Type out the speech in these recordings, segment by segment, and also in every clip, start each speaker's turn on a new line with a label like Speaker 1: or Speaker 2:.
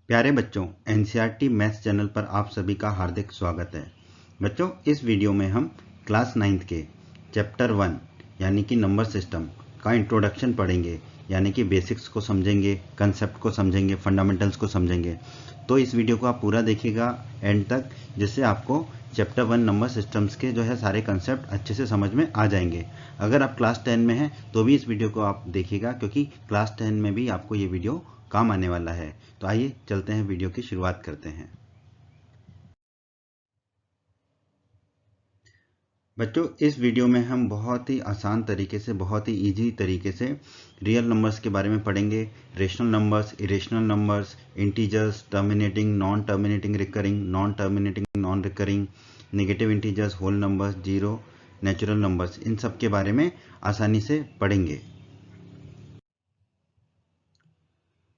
Speaker 1: प्यारे बच्चों, NCERT maths channel पर आप सभी का हार्दिक स्वागत है। बच्चों, इस वीडियो में हम क्लास 9th के चैप्टर 1 यानी कि नंबर सिस्टम का इंट्रोडक्शन पढ़ेंगे, यानी कि बेसिक्स को समझेंगे, कंसेप्ट को समझेंगे, फंडामेंटल्स को समझेंगे। तो इस वीडियो को आप पूरा देखिएगा एंड तक, जिससे आपको चैप्टर 1 नंबर सिस्टम्स के जो है सारे कंसेप्ट अच्छे से समझ में आ जाएंगे। अगर आप क्लास 10 में हैं तो भी इस वीडियो को आप देखिएगा, क्योंकि क्लास 10 में भी आपको ये वीडियो काम आने वाला है। तो आइए चलते हैं, वीडियो की शुरुआत करते हैं। बच्चों, इस वीडियो में हम बहुत ही आसान तरीके से, बहुत ही इजी तरीके से रियल नंबर्स के बारे में पढ़ेंगे। Rational numbers, irrational numbers, integers, terminating, non terminating, recurring, non terminating, non recurring, negative integers, whole numbers, zero, natural numbers, इन सब के बारे में आसानी से पढ़ेंगे।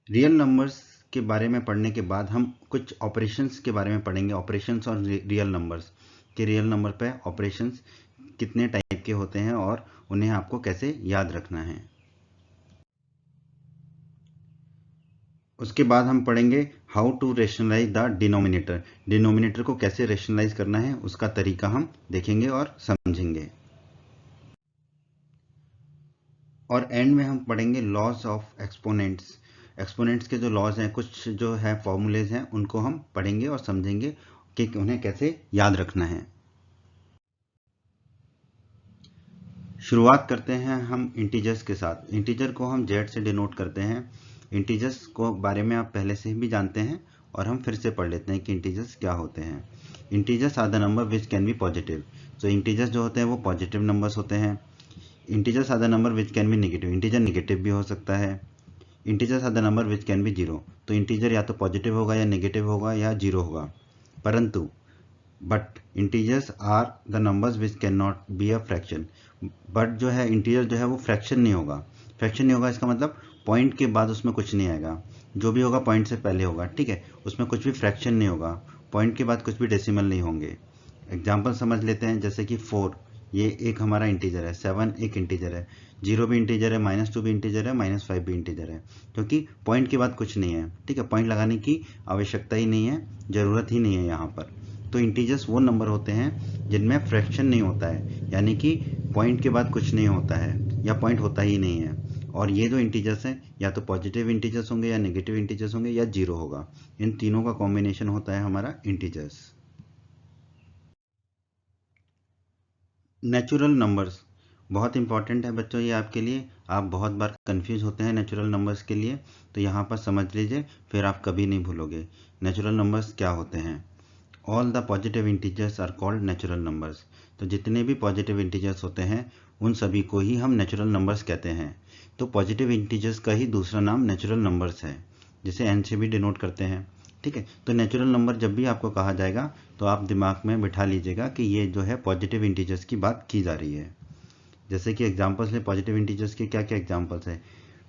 Speaker 1: रियल नंबर्स के बारे में पढ़ने के बाद हम कुछ ऑपरेशंस के बारे में पढ़ेंगे। ऑपरेशंस और रियल नंबर्स के, रियल नंबर पे ऑपरेशंस कितने टाइप के होते हैं और उन्हें आपको कैसे याद रखना है। उसके बाद हम पढ़ेंगे how to rationalise the denominator. Denominator को कैसे रेशनलाइज करना है उसका तरीका हम देखेंगे और समझेंगे। और एंड में हम पढ़ेंगे लॉज ऑफ एक्सपोनेंट्स। एक्सपोनेंट्स के जो लॉज हैं, कुछ जो है फॉर्मूलेज हैं, उनको हम पढ़ेंगे और समझेंगे कि उन्हें कैसे याद रखना है। शुरुआत करते हैं हम इंटीजर्स के साथ। इंटीजर को हम जेड से डिनोट करते हैं। इंटीजर्स को बारे में आप पहले से भी जानते हैं और हम फिर से पढ़ लेते हैं कि इंटीजर्स क्या होते हैं। Integers are the number which can be positive. तो इंटीजर्स जो होते हैं वो पॉजिटिव नंबर्स होते हैं। Integers are the number which can be negative. Integer negative भी हो सकता है। Integers are the number which can be zero. तो इंटीजर या तो पॉजिटिव होगा या नेगेटिव होगा या जीरो होगा। परंतु but integers are the numbers which can not be a fraction. But जो है इंटीजर जो है वो फ्रैक्शन नहीं होगा। फ्रैक्शन नहीं होगा इसका मतलब पॉइंट के बाद उसमें कुछ नहीं आएगा, जो भी होगा पॉइंट से पहले होगा, ठीक है। उसमें कुछ भी फ्रैक्शन नहीं होगा, पॉइंट के बाद कुछ भी डेसिमल नहीं होंगे। एग्जाम्पल समझ लेते हैं, जैसे कि 4 ये एक हमारा इंटीजर है, 7 एक इंटीजर है, 0 भी इंटीजर है, -2 भी इंटीजर है, -5 भी इंटीजर है, क्योंकि पॉइंट के बाद कुछ नहीं है, ठीक है। पॉइंट लगाने की आवश्यकता ही नहीं है, ज़रूरत ही नहीं है यहाँ पर। तो इंटीजर्स वो नंबर होते हैं जिनमें फ्रैक्शन नहीं होता है, यानी कि पॉइंट के बाद कुछ नहीं होता है या पॉइंट होता ही नहीं है। और ये जो इंटीजर्स हैं या तो पॉजिटिव इंटीजर्स होंगे या नेगेटिव इंटीजर्स होंगे या जीरो होगा। इन तीनों का कॉम्बिनेशन होता है हमारा इंटीजर्स। नेचुरल नंबर्स बहुत इंपॉर्टेंट है बच्चों, ये आपके लिए। आप बहुत बार कंफ्यूज होते हैं नेचुरल नंबर्स के लिए, तो यहाँ पर समझ लीजिए, फिर आप कभी नहीं भूलोगे। नेचुरल नंबर्स क्या होते हैं? All the positive integers are called natural numbers. तो जितने भी पॉजिटिव इंटीजर्स होते हैं उन सभी को ही हम नेचुरल नंबर्स कहते हैं। तो पॉजिटिव इंटीजर्स का ही दूसरा नाम नेचुरल नंबर्स है, जिसे एन से भी डिनोट करते हैं, ठीक है। तो नेचुरल नंबर जब भी आपको कहा जाएगा तो आप दिमाग में बिठा लीजिएगा कि ये जो है पॉजिटिव इंटीजर्स की बात की जा रही है। जैसे कि एग्जांपल्स ले, पॉजिटिव इंटीजर्स के क्या क्या एग्जांपल्स है?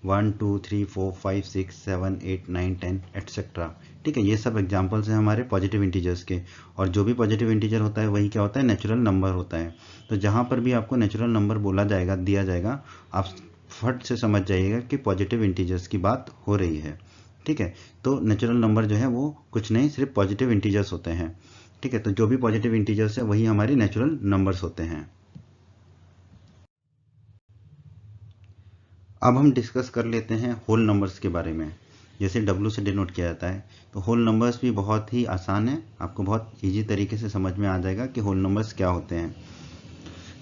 Speaker 1: 1 2 3 4 5 6 7 8 9 10 एटसेट्रा, ठीक है। ये सब एग्जांपल्स हैं हमारे पॉजिटिव इंटीजर्स के। और जो भी पॉजिटिव इंटीजर होता है वही क्या होता है? नेचुरल नंबर होता है। तो जहाँ पर भी आपको नेचुरल नंबर बोला जाएगा, दिया जाएगा, आप फट से समझ जाइएगा कि पॉजिटिव इंटीजर्स की बात हो रही है, ठीक है। तो नेचुरल नंबर जो है वो कुछ नहीं, सिर्फ पॉजिटिव इंटीजर्स होते हैं, ठीक है। तो जो भी पॉजिटिव इंटीजर्स है वही हमारे नेचुरल नंबर्स होते हैं। अब हम डिस्कस कर लेते हैं होल नंबर्स के बारे में। जैसे डब्ल्यू से डिनोट किया जाता है, तो होल नंबर्स भी बहुत ही आसान है, आपको बहुत इजी तरीके से समझ में आ जाएगा कि होल नंबर्स क्या होते हैं।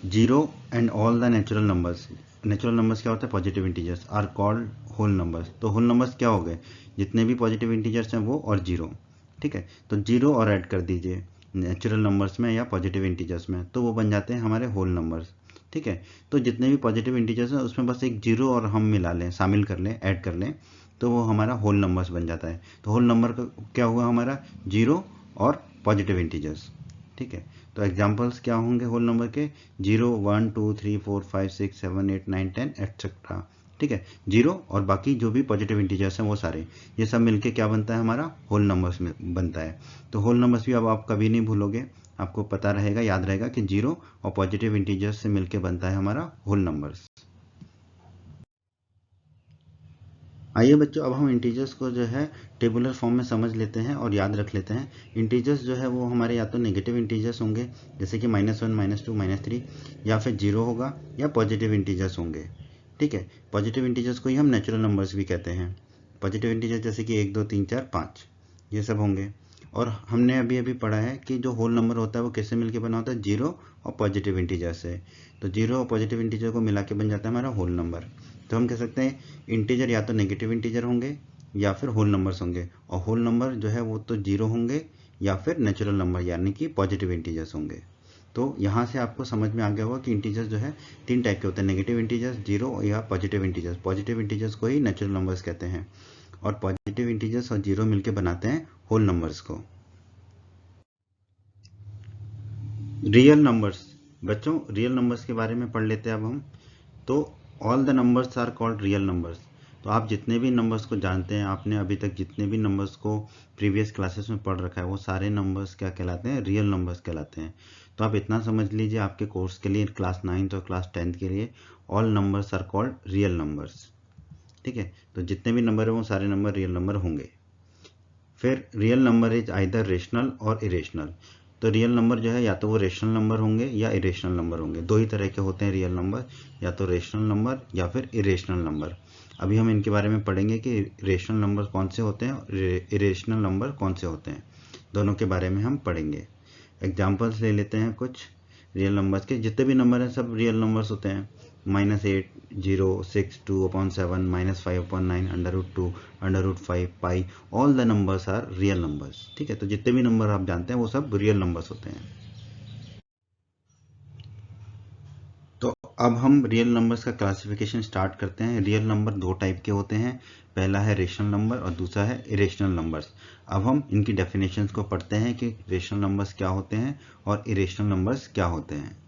Speaker 1: Zero and all the natural numbers. Natural numbers क्या होता है? Positive integers are called whole numbers. तो होल नंबर्स क्या हो गए? जितने भी पॉजिटिव इंटीजर्स हैं वो और जीरो, ठीक है। तो जीरो और ऐड कर दीजिए नेचुरल नंबर्स में या पॉजिटिव इंटीजर्स में, तो वो बन जाते हैं हमारे होल नंबर्स, ठीक है। तो जितने भी पॉजिटिव इंटीजर्स हैं उसमें बस एक जीरो और हम मिला लें, शामिल कर लें, ऐड कर लें, तो वो हमारा होल नंबर्स बन जाता है। तो होल नंबर का क्या हुआ हमारा? जीरो और पॉजिटिव इंटीजर्स, ठीक है। तो एग्जांपल्स क्या होंगे होल नंबर के? 0 1 2 3 4 5 6 7 8 9 10 एटसेट्रा, ठीक है। जीरो और बाकी जो भी पॉजिटिव इंटीजर्स हैं वो सारे, ये सब मिलके क्या बनता है? हमारा होल नंबर्स में बनता है। तो होल नंबर्स भी अब आप कभी नहीं भूलोगे, आपको पता रहेगा, याद रहेगा कि जीरो और पॉजिटिव इंटीजर्स से मिलके बनता है हमारा होल नंबर्स। आइए बच्चों, अब हम इंटीजर्स को जो है टेबुलर फॉर्म में समझ लेते हैं और याद रख लेते हैं। इंटीजर्स जो है वो हमारे या तो नेगेटिव इंटीजर्स होंगे, जैसे कि -1, -2, -3, या फिर 0 होगा, या पॉजिटिव इंटीजर्स होंगे। ठीक है, पॉजिटिव इंटीजर्स को ही हम नेचुरल नंबर्स भी कहते हैं। पॉजिटिव इंटीजर्स जैसे कि 1, 2, 3, 4, 5 ये सब होंगे। और हमने अभी अभी पढ़ा है कि जो होल नंबर होता है वो किससे मिलकर बना होता है, 0 और पॉजिटिव इंटीजर से। तो 0 और पॉजिटिव इंटीजर को मिला के बन जाता है हमारा होल नंबर। तो हम कह सकते हैं इंटीजर या तो नेगेटिव इंटीजर होंगे या फिर होल नंबर्स होंगे, और होल नंबर जो है वो तो 0 होंगे या फिर नेचुरल नंबर यानी कि पॉजिटिव इंटीजर्स होंगे। तो यहाँ से आपको समझ में आ गया होगा कि इंटीजर्स जो है 3 टाइप के होते हैं, नेगेटिव इंटीजर्स, 0 या पॉजिटिव इंटीजर्स। पॉजिटिव इंटीजर्स को ही नेचुरल नंबर्स कहते हैं, और पॉजिटिव इंटीजर्स और 0 मिलकर बनाते हैं होल नंबर्स को। रियल नंबर्स, बच्चों रियल नंबर्स के बारे में पढ़ लेते हैं अब हम। तो all the numbers are called real numbers. तो आप जितने भी नंबर्स को जानते हैं, आपने अभी तक जितने भी नंबर्स को प्रीवियस क्लासेस में पढ़ रखा है, वो सारे नंबर्स क्या कहलाते हैं, रियल नंबर्स कहलाते हैं। तो आप इतना समझ लीजिए आपके कोर्स के लिए, क्लास 9th और क्लास 10th के लिए, all numbers are called real numbers. ठीक है, तो जितने भी नंबर है वो सारे नंबर रियल नंबर होंगे। फिर real number is either rational और इरेशनल। तो रियल नंबर जो है या तो वो रेशनल नंबर होंगे या इरेशनल नंबर होंगे। दो ही तरह के होते हैं रियल नंबर, या तो रेशनल नंबर या फिर इरेशनल नंबर। अभी हम इनके बारे में पढ़ेंगे कि रेशनल नंबर कौन से होते हैं और इरेशनल नंबर कौन से होते हैं, दोनों के बारे में हम पढ़ेंगे। एग्जाम्पल्स ले लेते हैं कुछ रियल नंबर्स के। जितने भी नंबर हैं सब रियल नंबर्स होते हैं। -8, 0, 6, 2/7, -5/9, √2, √5, pi, all the numbers are real numbers. ठीक है, तो जितने भी नंबर आप जानते हैं वो सब रियल नंबर्स होते हैं। तो अब हम रियल नंबर्स का क्लासिफिकेशन स्टार्ट करते हैं। रियल नंबर दो टाइप के होते हैं, पहला है रेशनल नंबर और दूसरा है इरेशनल नंबर्स। अब हम इनकी डेफिनेशंस को पढ़ते हैं कि रेशनल नंबर्स क्या होते हैं और इरेशनल नंबर्स क्या होते हैं।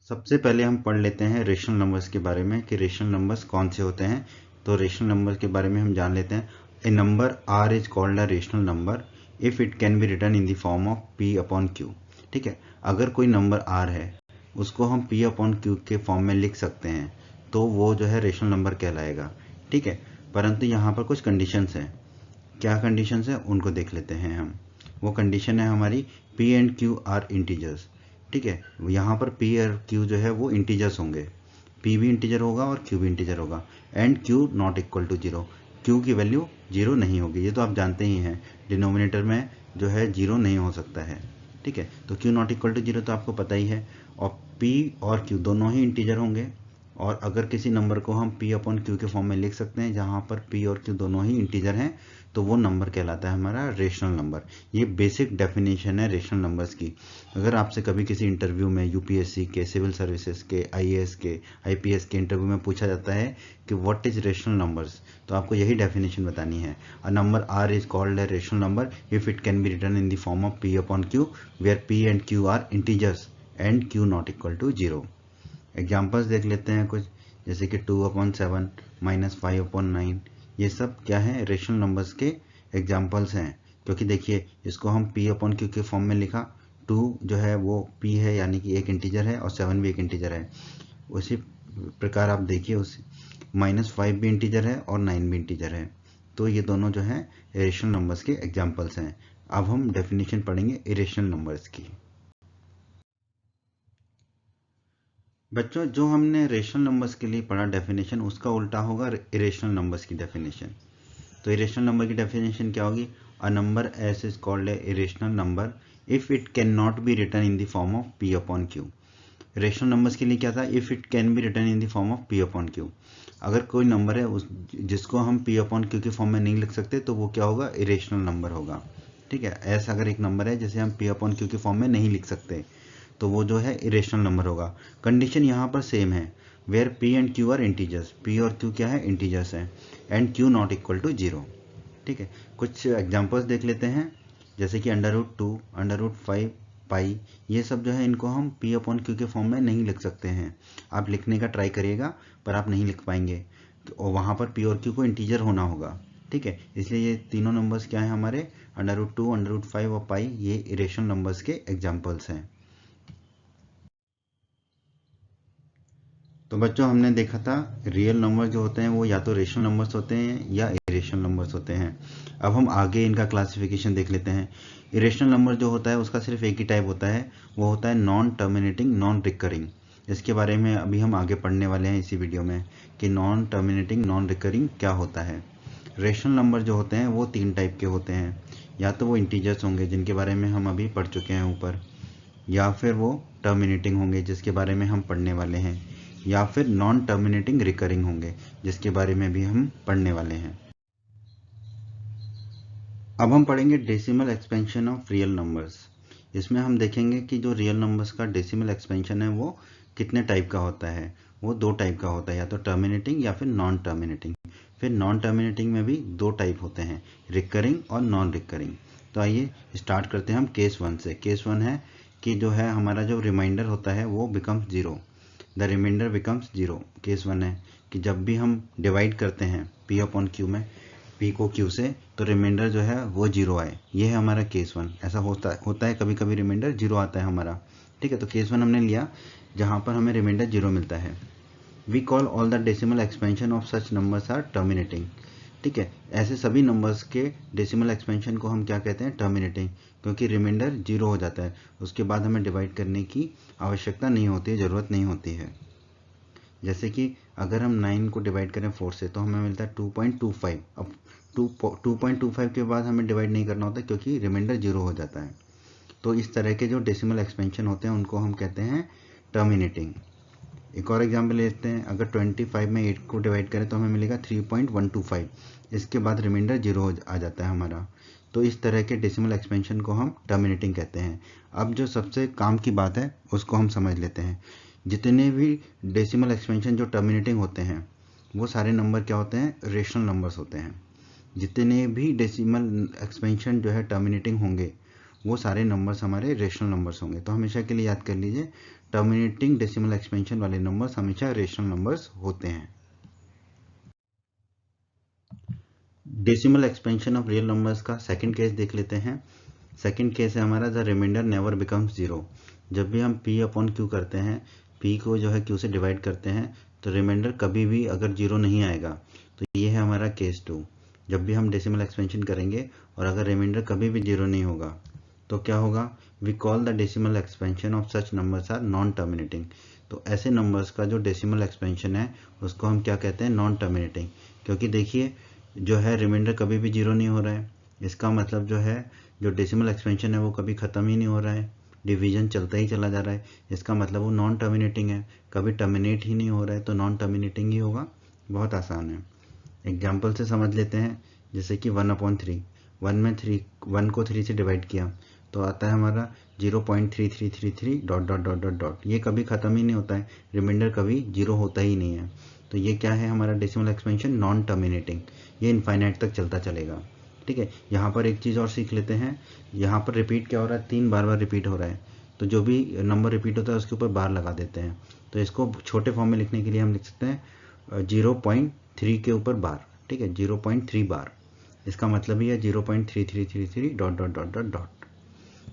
Speaker 1: सबसे पहले हम पढ़ लेते हैं रेशनल नंबर्स के बारे में कि रेशनल नंबर्स कौन से होते हैं। तो रेशनल नंबर्स के बारे में हम जान लेते हैं। A number R is called a rational number if it can be written in the form of p/q। ठीक है, अगर कोई नंबर आर है उसको हम p/q के फॉर्म में लिख सकते हैं तो वो जो है रेशनल नंबर कहलाएगा। ठीक है, परंतु यहाँ पर कुछ कंडीशंस हैं। क्या कंडीशंस है उनको देख लेते हैं हम। वो कंडीशन है हमारी p and q are integers. ठीक है, यहाँ पर p और q जो है वो इंटीजर्स होंगे। p भी इंटीजर होगा और q भी इंटीजर होगा। And q not equal to 0, q की वैल्यू 0 नहीं होगी। ये तो आप जानते ही हैं, डिनोमिनेटर में जो है 0 नहीं हो सकता है। ठीक है, तो q नॉट इक्वल टू 0 तो आपको पता ही है। और p और q दोनों ही इंटीजर होंगे। और अगर किसी नंबर को हम p/q के फॉर्म में लिख सकते हैं जहाँ पर p और q दोनों ही इंटीजर हैं, तो वो नंबर कहलाता है हमारा रेशनल नंबर। ये बेसिक डेफिनेशन है रेशनल नंबर्स की। अगर आपसे कभी किसी इंटरव्यू में, यूपीएससी के, सिविल सर्विसेज के, आईएएस के, आईपीएस के इंटरव्यू में पूछा जाता है कि व्हाट इज रेशनल नंबर्स, तो आपको यही डेफिनेशन बतानी है। A number R is called a rational number if it can be written in the form of p/q where p and q are integers and q not equal to 0। Examples देख लेते हैं कुछ, जैसे कि 2/7, -5/9। ये सब क्या है, रेशनल नंबर्स के एग्जाम्पल्स हैं। क्योंकि देखिए इसको हम p/q के फॉर्म में लिखा, 2 जो है वो p है यानी कि एक इंटीजर है, और 7 भी एक इंटीजर है। उसी प्रकार आप देखिए उस -5 भी इंटीजर है और 9 भी इंटीजर है। तो ये दोनों जो है रेशनल नंबर्स के एग्जाम्पल्स हैं। अब हम डेफिनेशन पढ़ेंगे इरेशनल नंबर्स की। बच्चों जो हमने रेशनल नंबर्स के लिए पढ़ा डेफिनेशन, उसका उल्टा होगा इरेशनल नंबर्स की डेफिनेशन। तो इरेशनल नंबर की डेफिनेशन क्या होगी, a number S is called a irrational number if it can not be written in the form of p/q। Rational numbers के लिए क्या था, if it can be written in the form of p/q। अगर कोई number है जिसको हम p/q के फॉर्म में नहीं लिख सकते तो वो क्या होगा, इरेशनल नंबर होगा। ठीक है, एस अगर एक नंबर है जिसे हम p/q के फॉर्म में नहीं लिख सकते तो वो जो है इरेशनल नंबर होगा। कंडीशन यहाँ पर सेम है, where p and q are integers. p और q क्या है, इंटीजर्स हैं, and q not equal to 0। ठीक है, कुछ एग्जांपल्स देख लेते हैं, जैसे कि √2, √5, पाई, ये सब जो है इनको हम p/q के फॉर्म में नहीं लिख सकते हैं। आप लिखने का ट्राई करिएगा पर आप नहीं लिख पाएंगे, तो वहाँ पर p और q को इंटीजर होना होगा। ठीक है, इसलिए ये तीनों नंबर्स क्या है हमारे, √2, √5 और पाई, ये इरेशनल नंबर्स के एग्जाम्पल्स हैं। तो बच्चों हमने देखा था रियल नंबर जो होते हैं वो या तो रेशनल नंबर्स होते हैं या इरेशनल नंबर्स होते हैं। अब हम आगे इनका क्लासिफिकेशन देख लेते हैं। इरेशनल नंबर जो होता है उसका सिर्फ एक ही टाइप होता है, वो होता है नॉन टर्मिनेटिंग नॉन रिकरिंग। इसके बारे में अभी हम आगे पढ़ने वाले हैं इसी वीडियो में कि नॉन टर्मिनेटिंग नॉन रिकरिंग क्या होता है। रेशनल नंबर जो होते हैं वो 3 टाइप के होते हैं, या तो वो इंटीजर्स होंगे जिनके बारे में हम अभी पढ़ चुके हैं ऊपर, या फिर वो टर्मिनेटिंग होंगे जिसके बारे में हम पढ़ने वाले हैं, या फिर नॉन टर्मिनेटिंग रिकरिंग होंगे जिसके बारे में भी हम पढ़ने वाले हैं। अब हम पढ़ेंगे decimal expansion of real numbers. इसमें हम देखेंगे कि जो रियल नंबर्स का डेसिमल एक्सपेंशन है वो कितने टाइप का होता है। वो 2 टाइप का होता है, या तो टर्मिनेटिंग या फिर नॉन टर्मिनेटिंग। फिर नॉन टर्मिनेटिंग में भी 2 टाइप होते हैं, रिकरिंग और नॉन रिकरिंग। तो आइए स्टार्ट करते हैं हम केस 1 से। केस 1 है कि जो है हमारा जो रिमाइंडर होता है वो becomes 0, the remainder becomes 0। Case 1 है कि जब भी हम डिवाइड करते हैं P अपॉन Q में, P को Q से, तो रिमाइंडर जो है वो 0 आए। ये है हमारा केस 1। ऐसा होता है कभी कभी रिमाइंडर 0 आता है हमारा। ठीक है, तो केस 1 हमने लिया जहाँ पर हमें रिमाइंडर 0 मिलता है। We call all the decimal expansion of such numbers are terminating. ठीक है, ऐसे सभी नंबर्स के डेसिमल एक्सपेंशन को हम क्या कहते हैं, टर्मिनेटिंग, क्योंकि रिमाइंडर 0 हो जाता है, उसके बाद हमें डिवाइड करने की आवश्यकता नहीं होती है, ज़रूरत नहीं होती है। जैसे कि अगर हम 9 को डिवाइड करें 4 से तो हमें मिलता है 2.25। अब 2.25 के बाद हमें डिवाइड नहीं करना होता क्योंकि रिमाइंडर 0 हो जाता है। तो इस तरह के जो डेसिमल एक्सपेंशन होते हैं उनको हम कहते हैं टर्मिनेटिंग। एक और एग्जाम्पल लेते हैं, अगर 25 में 8 को डिवाइड करें तो हमें मिलेगा 3.125। इसके बाद रिमाइंडर 0 आ जाता है हमारा। तो इस तरह के डेसिमल एक्सपेंशन को हम टर्मिनेटिंग कहते हैं। अब जो सबसे काम की बात है उसको हम समझ लेते हैं। जितने भी डेसिमल एक्सपेंशन जो टर्मिनेटिंग होते हैं वो सारे नंबर क्या होते हैं, रेशनल नंबर्स होते हैं। जितने भी डेसिमल एक्सपेंशन जो है टर्मिनेटिंग होंगे वो सारे नंबर्स हमारे रेशनल नंबर्स होंगे। तो हमेशा के लिए याद कर लीजिए, टर्मिनेटिंग डेसिमल एक्सपेंशन वाले नंबर्स हमेशा रेशनल नंबर्स होते हैं। Decimal expansion of real numbers का सेकंड केस देख लेते हैं। सेकंड केस है हमारा द रिमाइंडर नेवर बिकम्स 0। जब भी हम P अपॉन Q करते हैं, P को जो है Q से डिवाइड करते हैं, तो रिमाइंडर कभी भी अगर 0 नहीं आएगा। तो ये है हमारा केस 2। जब भी हम डेसिमल एक्सपेंशन करेंगे और अगर रिमाइंडर कभी भी 0 नहीं होगा तो क्या होगा, we call the decimal expansion of such numbers are non terminating. तो ऐसे नंबर्स का जो डेसिमल एक्सपेंशन है उसको हम क्या कहते हैं, नॉन टर्मिनेटिंग। क्योंकि देखिए जो है रिमाइंडर कभी भी 0 नहीं हो रहा है, इसका मतलब जो है जो डेसिमल एक्सपेंशन है वो कभी ख़त्म ही नहीं हो रहा है, डिवीजन चलता ही चला जा रहा है। इसका मतलब वो नॉन टर्मिनेटिंग है, कभी टर्मिनेट ही नहीं हो रहा है, तो नॉन टर्मिनेटिंग ही होगा। बहुत आसान है, एग्जाम्पल से समझ लेते हैं। जैसे कि 1/3, 1 को 3 से डिवाइड किया तो आता है हमारा 0.3333 dot dot dot dot dot. ये कभी ख़त्म ही नहीं होता है, रिमाइंडर कभी 0 होता ही नहीं है। तो ये क्या है हमारा डेसिमल एक्सपेंशन, नॉन टर्मिनेटिंग। ये इनफाइनाइट तक चलता चलेगा। ठीक है, यहाँ पर एक चीज़ और सीख लेते हैं। यहाँ पर रिपीट क्या हो रहा है, 3 बार रिपीट हो रहा है, तो जो भी नंबर रिपीट होता है उसके ऊपर बार लगा देते हैं। तो इसको छोटे फॉर्म में लिखने के लिए हम लिख सकते हैं 0.3 के ऊपर बार। ठीक है, 0.3 बार, इसका मतलब ही है 0.3333 dot dot dot dot dot.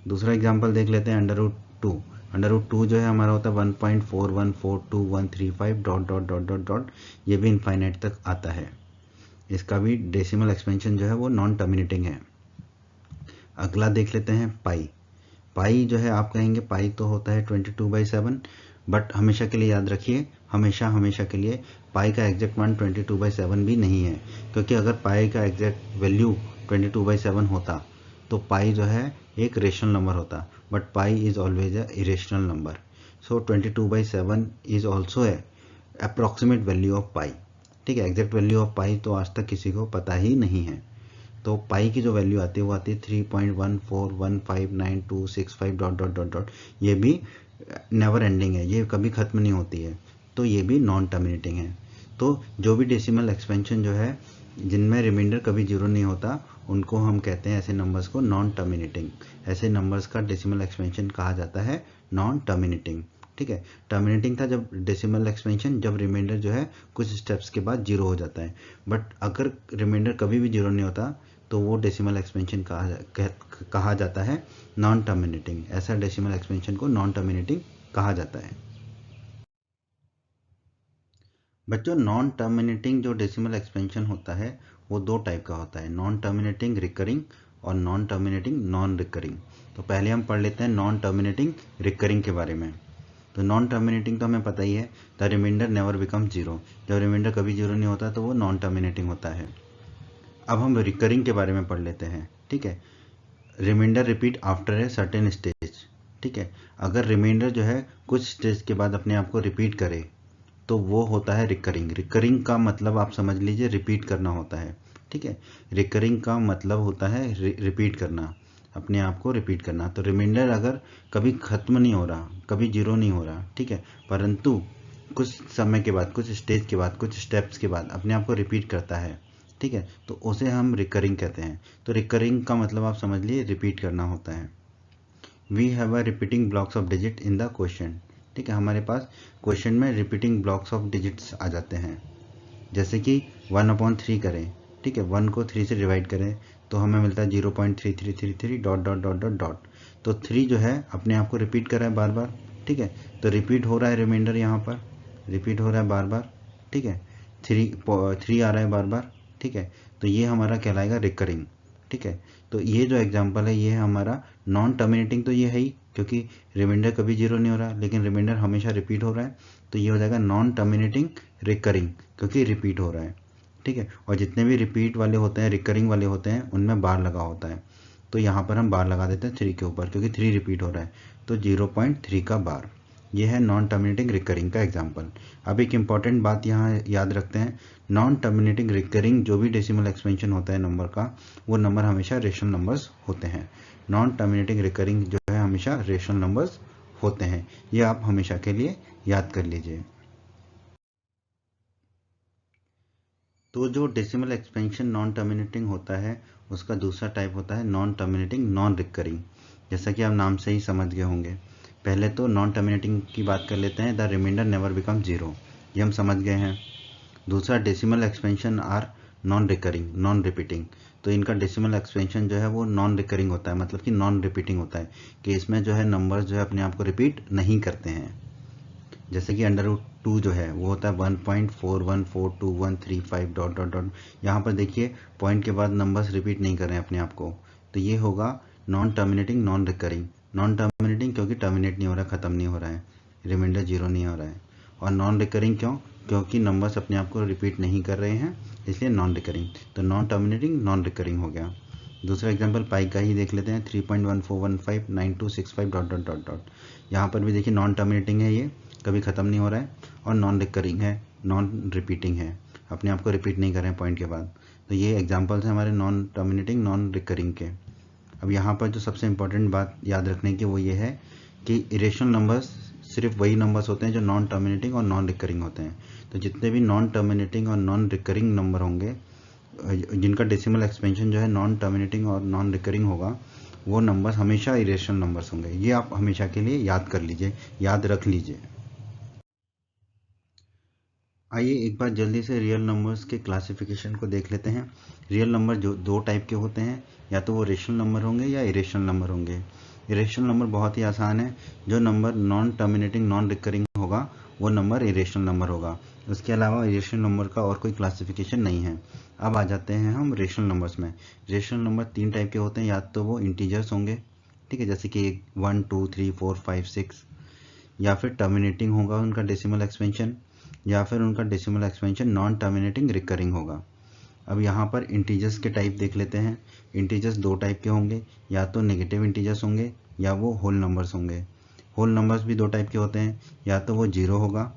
Speaker 1: दूसरा एग्जांपल देख लेते हैं, √2। √2 जो है हमारा होता है 1.414213 dot dot dot dot dot. ये भी इनफाइनाइट तक आता है। इसका भी डेसिमल एक्सपेंशन जो है वो नॉन टर्मिनेटिंग है। अगला देख लेते हैं पाई। पाई जो है आप कहेंगे पाई तो होता है 22/7, बट हमेशा के लिए याद रखिए, हमेशा के लिए पाई का एग्जैक्ट मान 22/7 भी नहीं है। क्योंकि अगर पाई का एग्जैक्ट वैल्यू 22/7 होता तो पाई जो है एक रेशनल नंबर होता, but pi is always a irrational number. So 22/7 is also a approximate value of pi. ठीक है, एग्जैक्ट वैल्यू ऑफ पाई तो आज तक किसी को पता ही नहीं है। तो पाई की जो वैल्यू आती है वो आती है 3.14159265 डॉट डॉट डॉट डॉट। ये भी नेवर एंडिंग है, ये कभी ख़त्म नहीं होती है, तो ये भी नॉन टर्मिनेटिंग है। तो जो भी डेसिमल एक्सपेंशन जो है जिनमें रिमाइंडर कभी 0 नहीं होता उनको हम कहते हैं, ऐसे नंबर्स को नॉन टर्मिनेटिंग। ऐसे नंबर्स का डेसिमल एक्सपेंशन कहा जाता है नॉन टर्मिनेटिंग। ठीक है, टर्मिनेटिंग था जब डेसिमल एक्सपेंशन, जब रिमाइंडर जो है कुछ स्टेप्स के बाद 0 हो जाता है। बट अगर रिमाइंडर कभी भी 0 नहीं होता तो वो डेसिमल एक्सपेंशन कहा जाता है नॉन टर्मिनेटिंग। ऐसा डेसिमल एक्सपेंशन को नॉन टर्मिनेटिंग कहा जाता है। बच्चों नॉन टर्मिनेटिंग जो डेसिमल एक्सपेंशन होता है वो दो टाइप का होता है, नॉन टर्मिनेटिंग रिकरिंग और नॉन टर्मिनेटिंग नॉन रिकरिंग। तो पहले हम पढ़ लेते हैं नॉन टर्मिनेटिंग रिकरिंग के बारे में। तो नॉन टर्मिनेटिंग तो हमें पता ही है, the remainder never become zero, जब रिमाइंडर कभी जीरो नहीं होता तो वो नॉन टर्मिनेटिंग होता है। अब हम रिकरिंग के बारे में पढ़ लेते हैं, ठीक है। Remainder repeat after a certain stage, ठीक है। अगर रिमाइंडर जो है कुछ स्टेज के बाद अपने आप को रिपीट करे तो वो होता है रिकरिंग। रिकरिंग का मतलब आप समझ लीजिए रिपीट करना होता है, ठीक है। रिकरिंग का मतलब होता है रिपीट करना, अपने आप को रिपीट करना। तो रिमाइंडर अगर कभी खत्म नहीं हो रहा, कभी जीरो नहीं हो रहा, ठीक है, परंतु कुछ समय के बाद, कुछ स्टेज के बाद, कुछ स्टेप्स के बाद अपने आप को रिपीट करता है, ठीक है, तो उसे हम रिकरिंग कहते हैं। तो रिकरिंग का मतलब आप समझ लिए रिपीट करना होता है। We have a repeating blocks of digit in the question, ठीक है, हमारे पास क्वेश्चन में रिपीटिंग ब्लॉक्स ऑफ डिजिट्स आ जाते हैं। जैसे कि 1/3 करें, ठीक है, 1 को 3 से डिवाइड करें तो हमें मिलता है 0.3333 dot dot dot dot dot. तो 3 जो है अपने आप को रिपीट कर रहा है बार बार, ठीक है, तो रिपीट हो रहा है रिमाइंडर, यहाँ पर रिपीट हो रहा है बार बार, ठीक है, 3 आ रहा है बार बार, ठीक है, तो ये हमारा कहलाएगा रिकरिंग, ठीक है। तो ये जो एग्जांपल है ये है हमारा नॉन टर्मिनेटिंग, तो ये है ही क्योंकि रिमाइंडर कभी जीरो नहीं हो रहा लेकिन रिमाइंडर हमेशा रिपीट हो रहा है, तो ये हो जाएगा नॉन टर्मिनेटिंग रिकरिंग क्योंकि रिपीट हो रहा है, ठीक है। और जितने भी रिपीट वाले होते हैं, रिकरिंग वाले होते हैं, उनमें बार लगा होता है, तो यहाँ पर हम बार लगा देते हैं 3 के ऊपर क्योंकि 3 रिपीट हो रहा है, तो 0.3 का बार। ये है नॉन टर्मिनेटिंग रिकरिंग का एग्जाम्पल। अब एक इम्पॉर्टेंट बात यहाँ याद रखते हैं, नॉन टर्मिनेटिंग रिकरिंग जो भी डेसिमल एक्सपेंशन होता है नंबर का, वो नंबर हमेशा रेशनल नंबर्स होते हैं। नॉन टर्मिनेटिंग रिकरिंग जो है हमेशा रेशनल नंबर्स होते हैं, ये आप हमेशा के लिए याद कर लीजिए। तो जो डेसिमल एक्सपेंशन नॉन टर्मिनेटिंग होता है उसका दूसरा टाइप होता है नॉन टर्मिनेटिंग नॉन रिकरिंग, जैसा कि आप नाम से ही समझ गए होंगे। पहले तो नॉन टर्मिनेटिंग की बात कर लेते हैं, the remainder never become zero, ये हम समझ गए हैं। दूसरा decimal expansion are non recurring non repeating, तो इनका डेसिमल एक्सपेंशन जो है वो नॉन रिकरिंग होता है, मतलब कि नॉन रिपीटिंग होता है, कि इसमें जो है नंबर्स जो है अपने आप को रिपीट नहीं करते हैं। जैसे कि √2 जो है वो होता है 1.414213 डॉट डॉट डॉट, यहाँ पर देखिए पॉइंट के बाद नंबर्स रिपीट नहीं कर रहे हैं अपने आप को, तो ये होगा non terminating non recurring. Non terminating क्योंकि टर्मिनेट नहीं हो रहा, ख़त्म नहीं हो रहा है, रिमाइंडर जीरो नहीं हो रहा है। और नॉन रिकरिंग क्यों? क्योंकि नंबर्स अपने आप को रिपीट नहीं कर रहे हैं, इसलिए नॉन रिकरिंग। तो नॉन टर्मिनेटिंग नॉन रिकरिंग हो गया। दूसरा एग्जांपल पाई का ही देख लेते हैं, 3.14159265 डॉट डॉट डॉट डॉट। यहाँ पर भी देखिए नॉन टर्मिनेटिंग है, ये कभी ख़त्म नहीं हो रहा है, और नॉन रिकरिंग है, नॉन रिपीटिंग है, अपने आप को रिपीट नहीं कर रहे हैं पॉइंट के बाद। तो ये एग्जांपल्स हैं हमारे नॉन टर्मिनेटिंग नॉन रिकरिंग के। अब यहाँ पर जो सबसे इंपॉर्टेंट बात याद रखने की वो ये है कि इरेशनल नंबर्स सिर्फ वही नंबर्स होते हैं जो नॉन टर्मिनेटिंग और नॉन रिकरिंग होते हैं। तो जितने भी नॉन टर्मिनेटिंग और नॉन रिकरिंग नंबर होंगे जिनका डेसिमल एक्सपेंशन जो है नॉन टर्मिनेटिंग और नॉन रिकरिंग होगा, वो नंबर्स हमेशा इरेशनल नंबर्स होंगे। ये आप हमेशा के लिए याद कर लीजिए, याद रख लीजिए। आइए एक बार जल्दी से रियल नंबर्स के क्लासिफिकेशन को देख लेते हैं। रियल नंबर जो दो टाइप के होते हैं, या तो वो रेशनल नंबर होंगे या इरेशनल नंबर होंगे। इरेशनल नंबर बहुत ही आसान है, जो number non terminating non recurring होगा वो नंबर इरेशनल नंबर होगा। उसके अलावा इरेशनल नंबर का और कोई क्लासिफिकेशन नहीं है। अब आ जाते हैं हम रेशनल नंबर्स में। रेशनल नंबर 3 टाइप के होते हैं, या तो वो इंटीजर्स होंगे, ठीक है, जैसे कि 1 2 3 4 5 6, या फिर टर्मिनेटिंग होगा उनका डेसिमल एक्सपेंशन, या फिर उनका decimal expansion non terminating recurring होगा। अब यहाँ पर इंटीजर्स के टाइप देख लेते हैं। इंटीजर्स 2 टाइप के होंगे, या तो नेगेटिव इंटीजर्स होंगे या वो होल नंबर्स होंगे। होल नंबर्स भी 2 टाइप के होते हैं, या तो वो जीरो होगा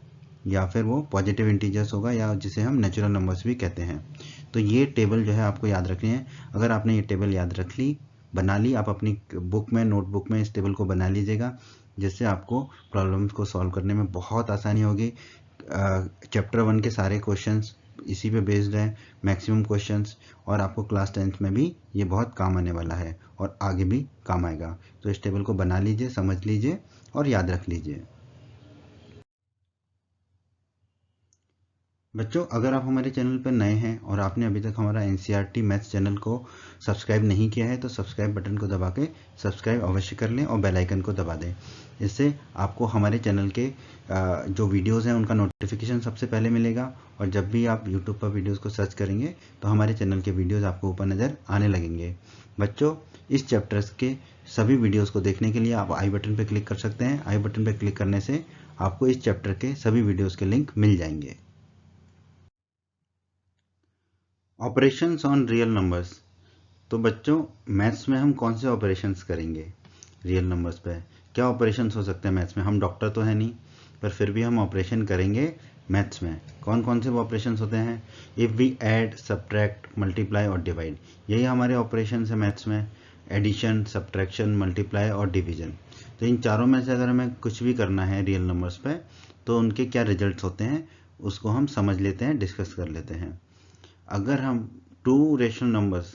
Speaker 1: या फिर वो पॉजिटिव इंटीजर्स होगा, या जिसे हम नेचुरल नंबर्स भी कहते हैं। तो ये टेबल जो है आपको याद रखनी है। अगर आपने ये टेबल याद रख ली, बना ली, आप अपनी बुक में, नोटबुक में इस टेबल को बना लीजिएगा, जिससे आपको प्रॉब्लम्स को सॉल्व करने में बहुत आसानी होगी। चैप्टर 1 के सारे क्वेश्चंस इसी पे बेस्ड हैं, मैक्सिमम क्वेश्चंस, और आपको क्लास 10th में भी ये बहुत काम आने वाला है और आगे भी काम आएगा। तो इस टेबल को बना लीजिए, समझ लीजिए और याद रख लीजिए। बच्चों, अगर आप हमारे चैनल पर नए हैं और आपने अभी तक हमारा NCERT मैथ्स चैनल को सब्सक्राइब नहीं किया है तो सब्सक्राइब बटन को दबा के सब्सक्राइब अवश्य कर लें और बेल आइकन को दबा दें, इससे आपको हमारे चैनल के जो वीडियोस हैं उनका नोटिफिकेशन सबसे पहले मिलेगा, और जब भी आप यूट्यूब पर वीडियोस को सर्च करेंगे तो हमारे चैनल के वीडियोस आपको ऊपर नज़र आने लगेंगे। बच्चों, इस चैप्टर्स के सभी वीडियोस को देखने के लिए आप आई बटन पर क्लिक कर सकते हैं। आई बटन पर क्लिक करने से आपको इस चैप्टर के सभी वीडियोस के लिंक मिल जाएंगे। Operations on real numbers. तो बच्चों, मैथ्स में हम कौन से ऑपरेशंस करेंगे रियल नंबर्स पे? क्या ऑपरेशंस हो सकते हैं मैथ्स में? हम डॉक्टर तो है नहीं, पर फिर भी हम ऑपरेशन करेंगे मैथ्स में। कौन कौन से वो ऑपरेशंस होते हैं? If we add, subtract, multiply और डिवाइड, यही हमारे ऑपरेशंस है मैथ्स में। एडिशन, सब्ट्रैक्शन, मल्टीप्लाई और डिवीजन। तो इन चारों में से अगर हमें कुछ भी करना है रियल नंबर्स पे, तो उनके क्या रिजल्ट्स होते हैं उसको हम समझ लेते हैं, डिस्कस कर लेते हैं। अगर हम टू रेशनल नंबर्स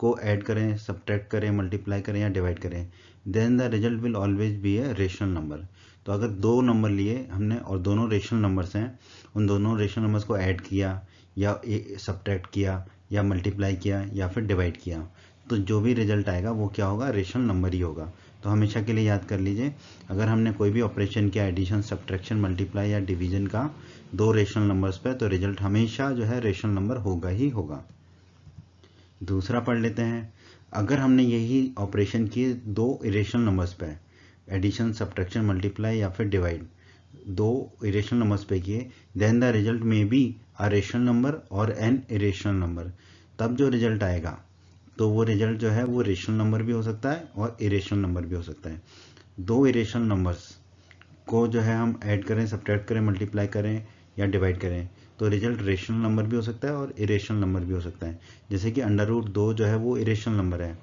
Speaker 1: को ऐड करें, सब्ट्रैक्ट करें, मल्टीप्लाई करें या डिवाइड करें, then the result will always be a rational number. तो अगर दो नंबर लिए हमने और दोनों रेशनल नंबर्स हैं, उन दोनों रेशनल नंबर्स को ऐड किया या सब्ट्रैक्ट किया या मल्टीप्लाई किया या फिर डिवाइड किया, तो जो भी रिजल्ट आएगा वो क्या होगा? रेशनल नंबर ही होगा। तो हमेशा के लिए याद कर लीजिए, अगर हमने कोई भी ऑपरेशन किया, एडिशन, सब्ट्रैक्शन, मल्टीप्लाई या डिवीजन का दो रेशनल नंबर्स पे, तो रिजल्ट हमेशा जो है रेशनल नंबर होगा ही होगा। दूसरा पढ़ लेते हैं। अगर हमने यही ऑपरेशन किए दो इरेशनल नंबर्स पे, एडिशन, सब्ट्रैक्शन, मल्टीप्लाई या फिर डिवाइड, दो इरेशनल नंबर्स पे किए, देन द रिजल्ट में बी अ रेशनल नंबर और एन इरेशनल नंबर। तब जो रिजल्ट आएगा तो वो रिजल्ट जो है वो रेशनल नंबर भी हो सकता है और इरेशनल नंबर भी हो सकता है। दो इरेशनल नंबर्स को जो है हम ऐड करें, सब्ट्रैक्ट करें, मल्टीप्लाई करें या डिवाइड करें, तो रिजल्ट रेशनल नंबर भी हो सकता है और इरेशनल नंबर भी हो सकता है। जैसे कि अंडर रूट 2 जो है वो इरेशनल नंबर है,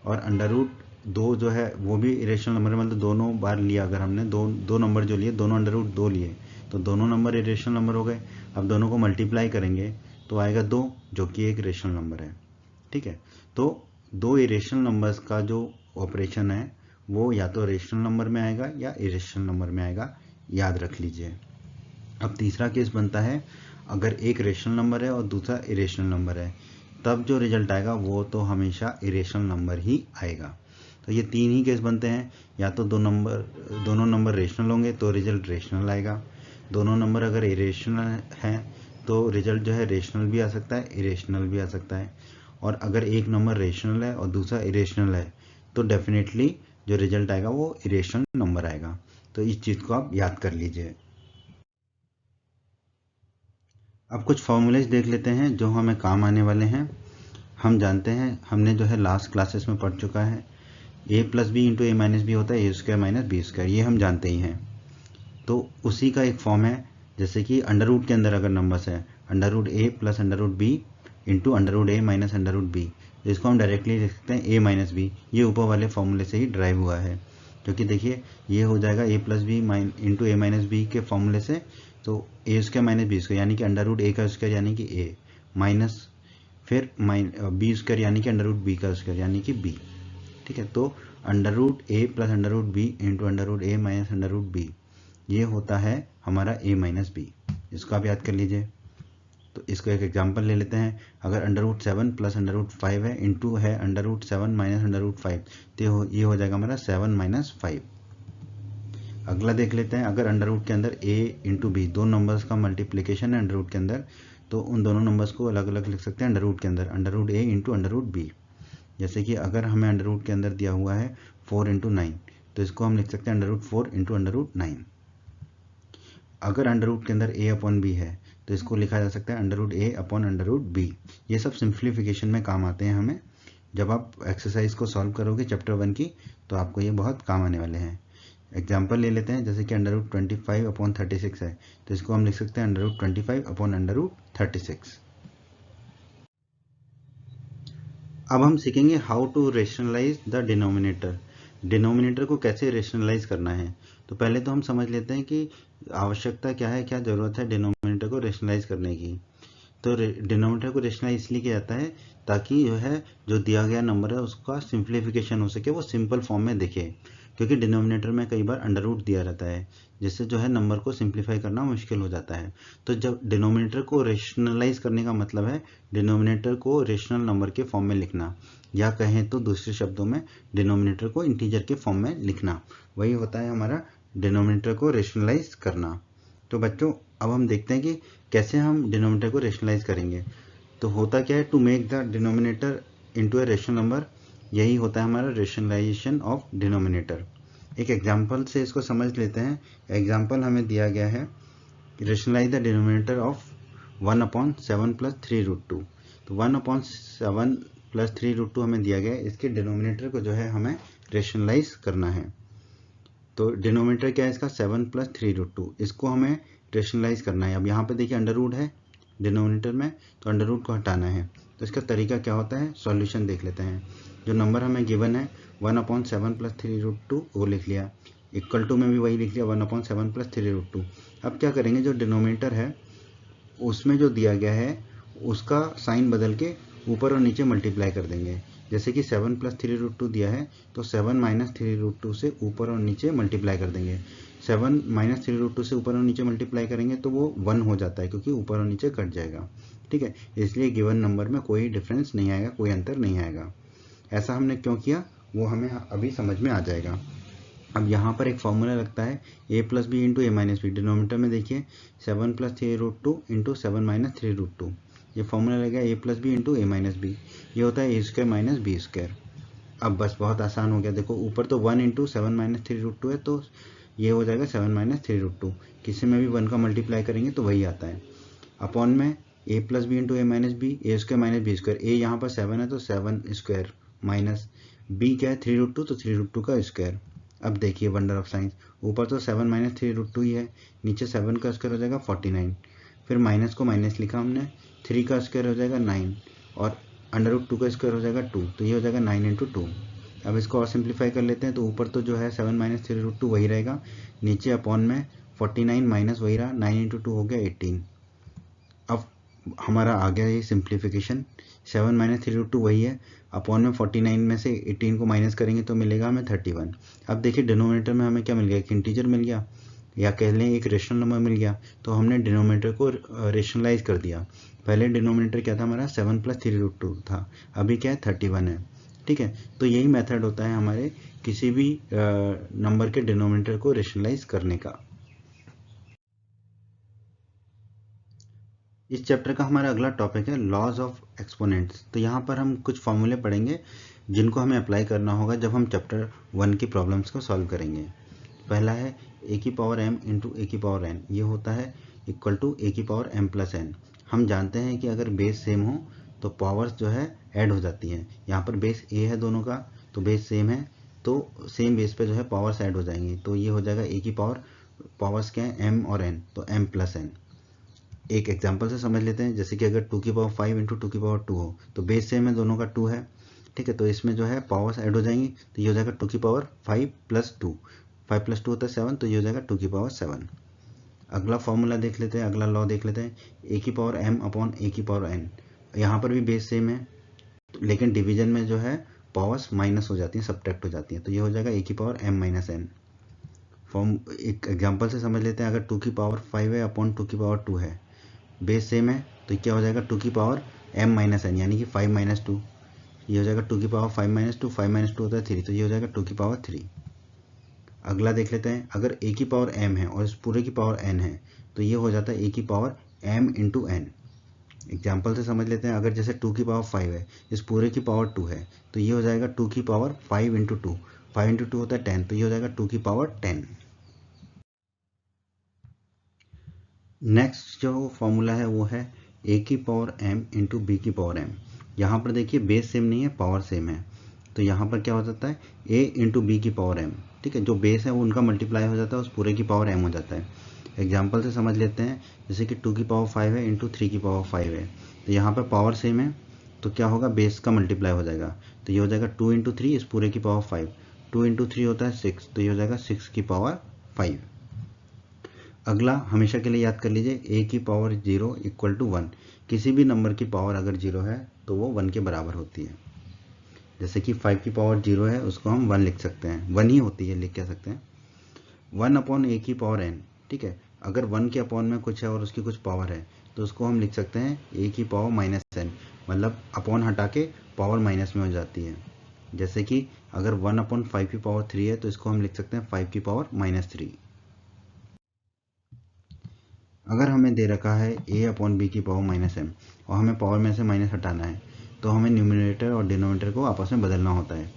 Speaker 1: और अंडर रूट 2 जो है वो भी इरेशनल नंबर है। मतलब दोनों बार लिया, अगर हमने दो नंबर जो लिए, दोनों अंडर रूट 2 लिए, तो दोनों नंबर इरेशनल नंबर हो गए। अब दोनों को मल्टीप्लाई करेंगे तो आएगा 2, जो कि एक रेशनल नंबर है। ठीक है, तो दो इरेशनल नंबर्स का जो ऑपरेशन है वो या तो रेशनल नंबर में आएगा या इरेशनल नंबर में आएगा, याद रख लीजिए। अब तीसरा केस बनता है, अगर एक रेशनल नंबर है और दूसरा इरेशनल नंबर है, तब जो रिजल्ट आएगा वो तो हमेशा इरेशनल नंबर ही आएगा। तो ये तीन ही केस बनते हैं, या तो दोनों नंबर रेशनल होंगे तो रिजल्ट रेशनल आएगा, दोनों नंबर अगर इरेशनल हैं तो रिजल्ट जो है रेशनल भी आ सकता है, इरेशनल भी आ सकता है, और अगर एक नंबर रेशनल है और दूसरा इरेशनल है तो डेफिनेटली जो रिजल्ट आएगा वो इरेशनल नंबर आएगा। तो इस चीज़ को आप याद कर लीजिए। अब कुछ फॉर्मूलेज देख लेते हैं जो हमें काम आने वाले हैं। हम जानते हैं, हमने जो है लास्ट क्लासेस में पढ़ चुका है, a plus B into A minus b होता है a square minus B square, ये हम जानते ही हैं। तो उसी का एक फॉर्म है, जैसे कि अंडर रूट के अंदर अगर नंबर्स है, under root A plus under root B into under root A minus under root B, तो इसको हम डायरेक्टली लिख सकते हैं ए माइनस बी। ये ऊपर वाले फॉर्मूले से ही ड्राइव हुआ है, क्योंकि देखिए ये हो जाएगा A plus B into A minus B के फॉर्मूले से, तो A square minus B square यानी कि अंडर रूट ए का स्क्वायर यानी कि ए, माइनस फिर बी स्क्वायर यानी कि अंडर रूट बी का स्क्वायर यानी कि बी। ठीक है, तो under root A plus under root B into under root A minus under root B, ये होता है हमारा a माइनस बी। इसको आप याद कर लीजिए। तो इसको एक एग्जांपल ले लेते हैं। अगर under root 7 plus under root 5 है, इंटू है under root 7 minus under root 5, तो ये हो जाएगा हमारा 7 माइनस 5। अगला देख लेते हैं, अगर अंडर रूट के अंदर a इंटू बी, दो नंबर्स का मल्टीप्लीकेशन है अंडर रूट के अंदर, तो उन दोनों नंबर्स को अलग अलग लिख सकते हैं अंडर रूट के अंदर, under root a into under root b. जैसे कि अगर हमें अंडर रूट के अंदर दिया हुआ है 4 इंटू 9, तो इसको हम लिख सकते हैं under root 4 into under root 9। अगर अंडर रूट के अंदर a अपॉन बी है तो इसको लिखा जा सकता है under root a upon under root B. ये सब सिंप्लीफिकेशन में काम आते हैं हमें। जब आप एक्सरसाइज को सॉल्व करोगे चैप्टर 1 की, तो आपको ये बहुत काम आने वाले हैं। एग्जाम्पल ले लेते हैं, जैसे कि अंडर रूट 25 अपॉन 36 है, तो इसको हम लिख सकते हैं under root 25 upon under root 36। अब हम सीखेंगे how to rationalise the denominator. Denominator को कैसे रेशनलाइज करना है। तो पहले तो हम समझ लेते हैं कि आवश्यकता क्या है, क्या ज़रूरत है डिनोमिनेटर को रेशनलाइज करने की। तो डिनोमिनेटर को रेशनलाइज इसलिए किया जाता है ताकि जो दिया गया नंबर है उसका सिंप्लीफिकेशन हो सके, वो सिंपल फॉर्म में दिखे, क्योंकि डिनोमिनेटर में कई बार अंडर रूट दिया रहता है, जिससे नंबर को सिंप्लीफाई करना मुश्किल हो जाता है। तो जब डिनोमिनेटर को रेशनलाइज करने का मतलब है डिनोमिनेटर को रेशनल नंबर के फॉर्म में लिखना, या कहें तो दूसरे शब्दों में डिनोमिनेटर को इंटीजर के फॉर्म में लिखना, वही होता है हमारा डिनोमिनेटर को रेशनलाइज करना। तो बच्चों अब हम देखते हैं कि कैसे हम डिनोमिनेटर को रेशनलाइज करेंगे। तो होता क्या है, to make the denominator into a rational number, यही होता है हमारा रेशनलाइजेशन ऑफ डिनोमिनेटर। एक एग्जांपल से इसको समझ लेते हैं। एग्जांपल हमें दिया गया है, रेशनलाइज द डिनोमिनेटर ऑफ 1/7 + 3√2। तो 1/7 + 3√2 हमें दिया गया है, इसके डिनोमिनेटर को जो है हमें रेशनलाइज करना है। तो डिनोमिनेटर क्या है इसका, 7 + 3√2, इसको हमें रेशनलाइज करना है। अब यहाँ पे देखिए अंडर रूट है डिनोमिनेटर में, तो अंडर रूट को हटाना है। तो इसका तरीका क्या होता है, सॉल्यूशन देख लेते हैं। जो नंबर हमें गिवन है 1/7 + 3√2 वो लिख लिया, इक्वल टू में भी वही लिख लिया 1/7 + 3√2। अब क्या करेंगे, जो डिनोमिनेटर है उसमें जो दिया गया है उसका साइन बदल के ऊपर और नीचे मल्टीप्लाई कर देंगे। जैसे कि 7 + 3√2 दिया है, तो 7 - 3√2 से ऊपर और नीचे मल्टीप्लाई कर देंगे। 7 - 3√2 से ऊपर और नीचे मल्टीप्लाई करेंगे तो वो 1 हो जाता है, क्योंकि ऊपर और नीचे कट जाएगा। ठीक है, इसलिए गिवन नंबर में कोई डिफरेंस नहीं आएगा, कोई अंतर नहीं आएगा। ऐसा हमने क्यों किया वो हमें अभी समझ में आ जाएगा। अब यहाँ पर एक फॉर्मूला लगता है a + b × a - b। Denominator में देखिए 7 + 3√2 × 7 - 3√2, ये फॉर्मूला लगेगा a + b × a - b, ये होता है a² - b²। अब बस बहुत आसान हो गया, देखो ऊपर तो 1 × 7 - 3√2 है, तो ये हो जाएगा 7 - 3√2। किसी में भी 1 का मल्टीप्लाई करेंगे तो वही आता है। अपॉन में a + b × a - b, a² - b²। a यहाँ पर 7 है तो 7² माइनस b क्या है 3√2, तो 3√2 का स्क्वायर। अब देखिए वंडर ऑफ साइंस, ऊपर तो 7 - 3√2 ही है, नीचे 7 का स्क्वायर हो जाएगा 49, फिर माइनस को माइनस लिखा हमने, 3 का स्क्वायर हो जाएगा 9 और √2 का स्क्वायर हो जाएगा 2, तो ये हो जाएगा 9 × 2। अब इसको और सिंप्लीफाई कर लेते हैं, तो ऊपर तो जो है 7 - 3√2 वही रहेगा, नीचे अपॉन में 49 माइनस वही रहा, 9 × 2 हो गया 18। अब हमारा आ गया ये सिंप्लीफिकेशन, 7 - 3√2 वही है, अपॉन में 49 में से 18 को माइनस करेंगे तो मिलेगा हमें 31। अब देखिए डिनोमिनेटर में हमें क्या मिल गया, एक इंटीजर मिल गया, या कह लें एक रेशनल नंबर मिल गया। तो हमने डिनोमिनेटर को रेशनलाइज कर दिया। पहले डिनोमिनेटर क्या था हमारा 7 + 3√2 था, अभी क्या है 31 है। ठीक है, तो यही मेथड होता है हमारे किसी भी नंबर के डिनोमिनेटर को रेशनलाइज करने का। इस चैप्टर का हमारा अगला टॉपिक है लॉज ऑफ एक्सपोनेंट्स। तो यहाँ पर हम कुछ फॉर्मूले पढ़ेंगे जिनको हमें अप्लाई करना होगा जब हम चैप्टर 1 की प्रॉब्लम्स को सॉल्व करेंगे। पहला है a⁴m × a⁴n, ये होता है इक्वल टू a⁴m + n। हम जानते हैं कि अगर बेस सेम हो तो पावर्स जो है ऐड हो जाती हैं। यहाँ पर बेस a है दोनों का, तो बेस सेम है, तो सेम बेस पे जो है पावर्स ऐड हो जाएंगी। तो ये हो जाएगा पावर्स क्या है m और n, तो m + n। एक एग्जांपल से समझ लेते हैं, जैसे कि अगर 2⁵ × 2⁵2 हो तो बेस सेम है दोनों का 2 है। ठीक है, तो इसमें जो है पावर्स ऐड हो जाएंगी, तो ये हो जाएगा 2⁵5 + 2, 5 + 2 होता है 7, तो ये हो जाएगा 2⁵7। अगला फॉर्मूला देख लेते हैं, अगला लॉ देख लेते हैं, a⁴m/a⁴n। यहाँ पर भी बेस सेम है, लेकिन डिवीजन में जो है पावर्स माइनस हो जाती हैं, सब्ट्रैक्ट हो जाती हैं, तो ये हो जाएगा a⁴m - n। फॉर्म एक एग्जांपल से समझ लेते हैं, अगर 2⁵5 है अपॉन 2⁵2 है, बेस सेम है, तो क्या हो जाएगा 2⁵m - n, यानी कि 5 - 2, ये हो जाएगा 2⁵5 - 2, 5 - 2 होता है 3, तो ये हो जाएगा 2⁵3। अगला देख लेते हैं, अगर a⁴m है और इस पूरे की पावर n है, तो ये हो जाता है a⁴m × n। एग्जाम्पल से समझ लेते हैं, अगर जैसे 2⁵5 है, इस पूरे की पावर 2 है, तो ये हो जाएगा 2⁵5 × 2, 5 × 2 होता है 10, तो ये हो जाएगा 2⁵10। नेक्स्ट जो फॉर्मूला है वो है a⁴m × b⁴m। यहाँ पर देखिए बेस सेम नहीं है, पावर सेम है, तो यहाँ पर क्या हो जाता है a × b⁴m। ठीक है, जो बेस है वो उनका मल्टीप्लाई हो जाता है, उस पूरे की पावर m हो जाता है। एग्जाम्पल से समझ लेते हैं, जैसे कि 2⁵5 है × 3⁵5 है, तो यहाँ पर पावर सेम है, तो क्या होगा बेस का मल्टीप्लाई हो जाएगा, तो ये हो जाएगा 2 × 3, इस पूरे की पावर 5, 2 × 3 होता है 6, तो ये हो जाएगा 6⁵5। अगला हमेशा के लिए याद कर लीजिए, a⁴0 = 1। किसी भी नंबर की पावर अगर 0 है तो वो 1 के बराबर होती है। जैसे कि 5 की पावर 0 है, उसको हम 1 लिख सकते हैं, 1 ही होती है, लिख कह सकते हैं 1/a⁴n। ठीक है, अगर 1 के अपॉन में कुछ है और उसकी कुछ पावर है, तो उसको हम लिख सकते हैं a⁻−n, मतलब अपॉन हटा के पावर माइनस में हो जाती है। जैसे कि अगर 1/5 की पावर 3 है तो इसको हम लिख सकते हैं 5 की पावर -3। अगर हमें दे रखा है a/b की पावर -m और हमें पावर में से माइनस हटाना है तो हमें न्यूमरेटर और डिनोमिनेटर को आपस में बदलना होता है।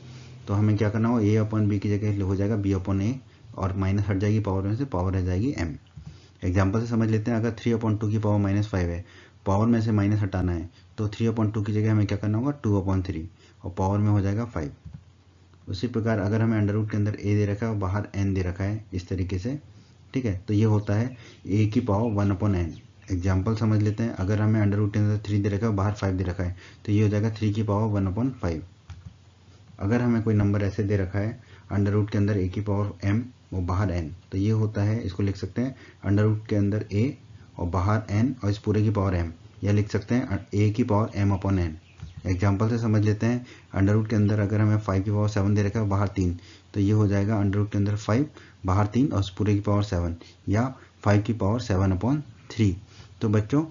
Speaker 1: तो हमें क्या करना होगा, a/b की जगह हो जाएगा b/a और माइनस हट जाएगी पावर में से, पावर रह जाएगी m। एग्जाम्पल से समझ लेते हैं, अगर 3/2 की पावर -5 है, पावर में से माइनस हटाना है तो 3/2 की जगह हमें क्या करना होगा 2/3 और पावर में हो जाएगा 5। उसी प्रकार अगर हमें अंडर रूट के अंदर a दे रखा है और बाहर n दे रखा है इस तरीके से, ठीक है, तो ये होता है a की पावर 1/n। एग्जाम्पल समझ लेते हैं, अगर हमें अंडर रूट के अंदर 3 दे रखा है और बाहर 5 दे रखा है तो ये हो जाएगा 3 की पावर 1/5। अगर हमें कोई नंबर ऐसे दे रखा है अंडर रूट के अंदर a की पावर m और बाहर n, तो ये होता है, इसको लिख सकते हैं अंडर रूट के अंदर a और बाहर n और इस पूरे की पावर m, या लिख सकते हैं a की पावर m/n। एग्जाम्पल से समझ लेते हैं, अंडर रूट के अंदर अगर हमें 5 की पावर 7 दे रखा है बाहर 3, तो ये हो जाएगा अंडर रूट के अंदर 5 बाहर 3 और पूरे की पावर 7, या 5 की पावर 7/3। तो बच्चों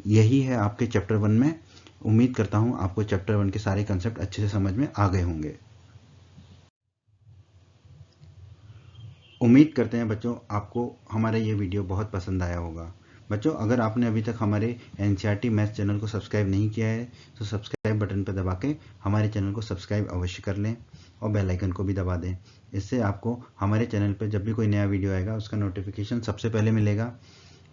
Speaker 1: यही है आपके चैप्टर 1 में। उम्मीद करता हूँ आपको चैप्टर 1 के सारे कंसेप्ट अच्छे से समझ में आ गए होंगे। उम्मीद करते हैं बच्चों आपको हमारा ये वीडियो बहुत पसंद आया होगा। बच्चों अगर आपने अभी तक हमारे NCERT मैथ्स चैनल को सब्सक्राइब नहीं किया है तो सब्सक्राइब बटन पर दबा के हमारे चैनल को सब्सक्राइब अवश्य कर लें और बेल आइकन को भी दबा दें। इससे आपको हमारे चैनल पर जब भी कोई नया वीडियो आएगा उसका नोटिफिकेशन सबसे पहले मिलेगा,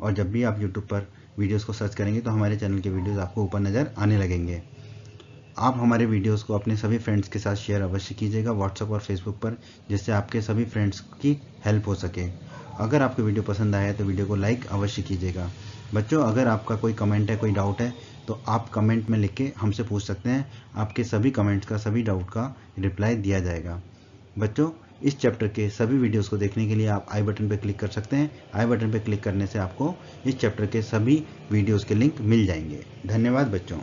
Speaker 1: और जब भी आप यूट्यूब पर वीडियोज़ को सर्च करेंगे तो हमारे चैनल के वीडियोज़ आपको ऊपर नज़र आने लगेंगे। आप हमारे वीडियोस को अपने सभी फ्रेंड्स के साथ शेयर अवश्य कीजिएगा व्हाट्सएप और फेसबुक पर, जिससे आपके सभी फ्रेंड्स की हेल्प हो सके। अगर आपको वीडियो पसंद आया है तो वीडियो को लाइक अवश्य कीजिएगा। बच्चों अगर आपका कोई कमेंट है, कोई डाउट है तो आप कमेंट में लिख के हमसे पूछ सकते हैं। आपके सभी कमेंट्स का, सभी डाउट का रिप्लाई दिया जाएगा। बच्चों इस चैप्टर के सभी वीडियोस को देखने के लिए आप आई बटन पर क्लिक कर सकते हैं। आई बटन पर क्लिक करने से आपको इस चैप्टर के सभी वीडियोस के लिंक मिल जाएंगे। धन्यवाद बच्चों।